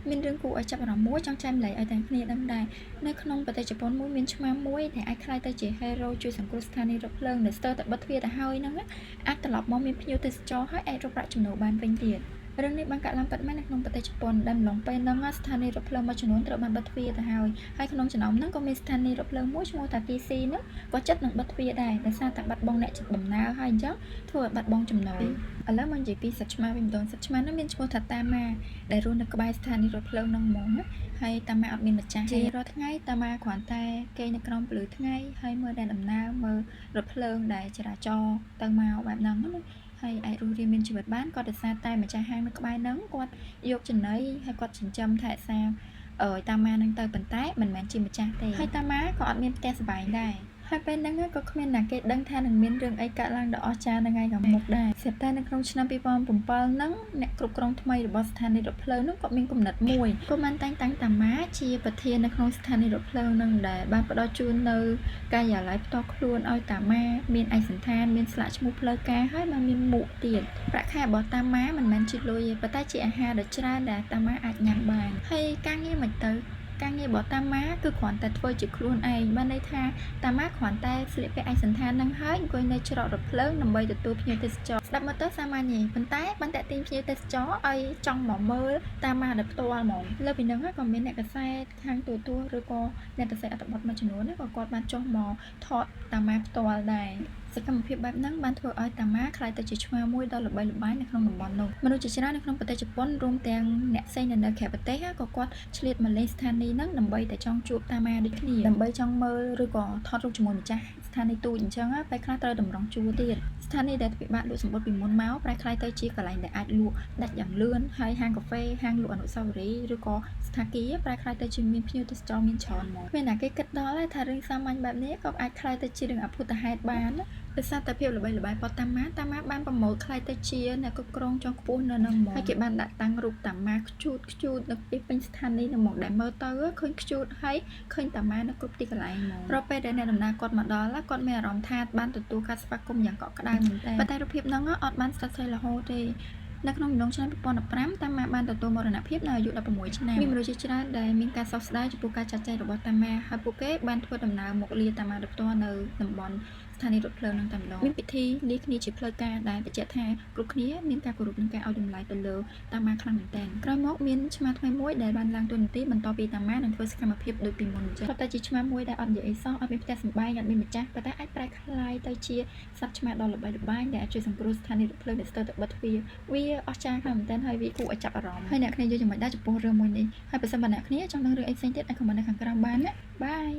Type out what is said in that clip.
មានរឿងគួរឲ្យចាប់អារម្មណ៍មួយចង់ចែករំលែកឲ្យទាំងគ្នាដឹងដែរនៅក្នុងប្រទេសជប៉ុនមួយមានឆ្មាំមួយដែលអាចក្លាយទៅជាហេរ៉ូជួយសង្គ្រោះស្ថានីយ៍រថភ្លើងដែលស្ទើរតែបិទទ្វារទៅហើយហ្នឹងអាចត្រឡប់មកមានភ្ញៀវទេសចរហើយអាចរកប្រាក់ចំណូលបានវិញទៀតរឿងនេះបានកើតឡើងពិតមែននៅក្នុងប្រទេសជប៉ុនដែលម្លងពេលហ្នឹងស្ថានីយ៍រថភ្លើងមួយចំនួនត្រូវបានបិទទ្វារទៅហើយក្នុងចំណោមហ្នឹងក៏មានស្ថានីយ៍រថភ្លើងមួយឈ្មោះថា TC ហ្នឹងក៏ចិត្តនឹងបិទទ្វារដែរដោយសារតែបាត់បង់អ្នកដំណើរហើយអញ្ចឹងធ្វើឲ្យបាត់បង់ចំណូលឥឡូវមកនិយាយពីសត្វឆ្មាវិញម្ដងសត្វឆ្មាហ្នឹងមានឈ្មោះថាតាម៉ាដែលរស់នៅក្បែរស្ថានីយ៍រថភ្លើងហ្នឹងហ្មងណាហើយតាម៉ាអត់មានម្ចាស់ទេរាល់ថ្ងៃតាម៉ាគ្រាន់តែគេងនៅក្រោមពន្លឺថ្ងៃហើយមើលតែដំណើរមើលរថភ្លើងដែលចរាចរទៅមកបែបហ្នឹងណាហើយអាចរស់រានមានជីវិតបានក៏ដោយសារតែម្ចាស់ហាងនៅក្បែរហ្នឹងគាត់យកចំណីហើយគាត់ចិញ្ចឹមថែរក្សាតាម៉ាហ្នឹងទៅប៉ុន្តែមិនមែនជាម្ចាស់ទេហើយតាម៉ាក៏អត់មានផ្ទះសម្បែងដែរហើយពេលហ្នឹងក៏គ្មានណាគេដឹងថានឹងមានរឿងអីកើតឡើងដ៏អស្ចារ្យនៅថ្ងៃខាងមុខដែរស្រាប់តែនៅក្នុងឆ្នាំ2007ហ្នឹងអ្នកគ្រប់គ្រងថ្មីរបស់ស្ថានីយ៍រថភ្លើងហ្នឹងក៏មានគំនិតមួយគាត់បានតែងតាំងតាម៉ាជាប្រធាននៅក្នុងស្ថានីយ៍រថភ្លើងហ្នឹងដែលបានផ្ដល់ជូននៅការិយាល័យផ្ទាល់ខ្លួនឲ្យតាម៉ាមានឯកសណ្ឋានមានស្លាកឈ្មោះផ្លូវការហើយបានមានមុខទៀតប្រាក់ខែរបស់តាម៉ាមិនមែនជាលុយទេប៉ុន្តែជាអាហារដ៏ច្រើនដែលតាម៉ាអាចញ៉ាំបានហើយការងារមិនទៅការងាររបស់តាម៉ាគឺគ្រាន់តែធ្វើជាខ្លួនឯងបានន័យថាតាម៉ាគ្រាន់តែស្លៀកពាក់ឯកសណ្ឋាននឹងហើយអង្គុយនៅច្រករថភ្លើងដើម្បីទទួលភ្ញៀវទេសចរស្ដាប់មកទៅសាមញ្ញទេប៉ុន្តែបានតាក់ទាញភ្ញៀវទេសចរឲ្យចង់មកមើលតាម៉ាដោយផ្ទាល់ហ្មងលើពីហ្នឹងក៏មានអ្នកកសែតខាងទូរទស្សន៍ឬក៏អ្នកកសែតអត្ថបទមួយចំនួនក៏គាត់បានចុះមកថតតាម៉ាផ្ទាល់ដែរសកម្មភាពបែបហ្នឹងបានធ្វើឲ្យតាម៉ាក្លាយទៅជាឆ្មាមួយដ៏ល្បីល្បាញនៅក្នុងតំបន់នោះមនុស្សជាច្រើននៅក្នុងប្រទេសជប៉ុនរួមទាំងអ្នកផ្សេងនៅក្រៅប្រទេសក៏គាត់ឆ្លៀតមកលេងស្ថានីយ៍ហ្នឹងដើម្បីតែចង់ជួបតាម៉ាដូចគ្នាដើម្បីចង់មើលឬក៏ថតរូបជាមួយម្ចាស់ស្ថានីយ៍ទូចអញ្ចឹងពេលខ្លះត្រូវតម្រង់ជួរទៀតស្ថានីយ៍ដែលពិបាកលក់សម្បត្តិពីមុនមកប្រែក្លាយទៅជាកន្លែងដែលអាចលក់ដាច់យ៉ាងលឿនហើយហាងកាហ្វេហាងលក់អនុស្សាវរីយ៍ឬក៏ស្ថានភាពប្រែក្លាយទៅជាមានភ្ញៀវទេសចរមានច្រើនមកគ្មានណាគេគិតដល់ថារឿងសាមញ្ញបែបនេះក៏អាចក្លាយទៅជារឿងអភូតហេតុបានដោយសារតែភាពល្បីល្បាញរបស់តាម៉ាបានប្រមូលក្លាយទៅជាអ្នកគ្រប់គ្រងជាន់ខ្ពស់នៅនឹងមកហើយគេបានដាក់តាំងរូបតាម៉ាខ្ជូតនៅពីពេញស្ថានីយ៍នឹងមកដែលមើលទៅឃើញខ្ជូតហើយឃើញតាម៉ានៅគ្រប់ទីកន្លែងមករាល់ពេលដែលអ្នកដំណើរគាត់មកដល់គាត់មានអារម្មណ៍ថាបានទទួលការស្វាគមន៍យ៉ាងកក់ក្ដៅមែនតើប៉ុន្តែរូបភាពហ្នឹងអត់បានស្ថិតស្ថេររហូតទេនៅក្នុងអំឡុងឆ្នាំ2015តាម៉ាបានទទួលមរណភាពនៅអាយុ16ឆ្នាំមានមនុស្សជាច្រើនដែលមានការសោកស្ដាយចំពោះការចាត់ចែងរបស់តាម៉ាហើយពួកគេបានធ្វើដំណើរមកលាតាម៉ាដោយផ្ទាល់នៅតំបន់ស្ថានីយ៍រថភ្លើងនឹងតែម្ដងមានពិធីលាគ្នាជាផ្លូវការដែលបញ្ជាក់ថាគ្រប់គ្នាមានការគោរពនិងការឲ្យតម្លៃទៅលើតាម៉ាខ្លាំងមែនទែនក្រោយមកមានឆ្មាថ្មីមួយដែលបានឡើងតួនាទីបន្តពីតាម៉ានិងធ្វើសកម្មភាពដូចពីមុនអញ្ចឹងតែជាឆ្មាមួយដែលអត់និយាយអីសោះអត់មានផ្ទះសម្បែងអត់មានម្ចាស់ប៉ុន្តែអាចប្រែក្លាយទៅជាសត្វឆ្មាដ៏ល្បីល្បាញដែលអាចជួយសង្គ្រោះស្ថានីយ៍រថភ្លើងដែលស្ទើរតែបិទទ្វារវាអស្ចារ្យខ្លាំងមែនទែនហើយវាគួរឲ្យចាប់អារម្មណ៍ហើយអ្នកគ្នាយល់យ៉ាងម៉េចដែរចំពោះរឿងមួយនេះហើយបើសិនបើអ្នកគ្នាចង់ដឹងរឿងអីផ្សេងទៀតអាចខមមិននៅខាងក្រោមបានណាបាយ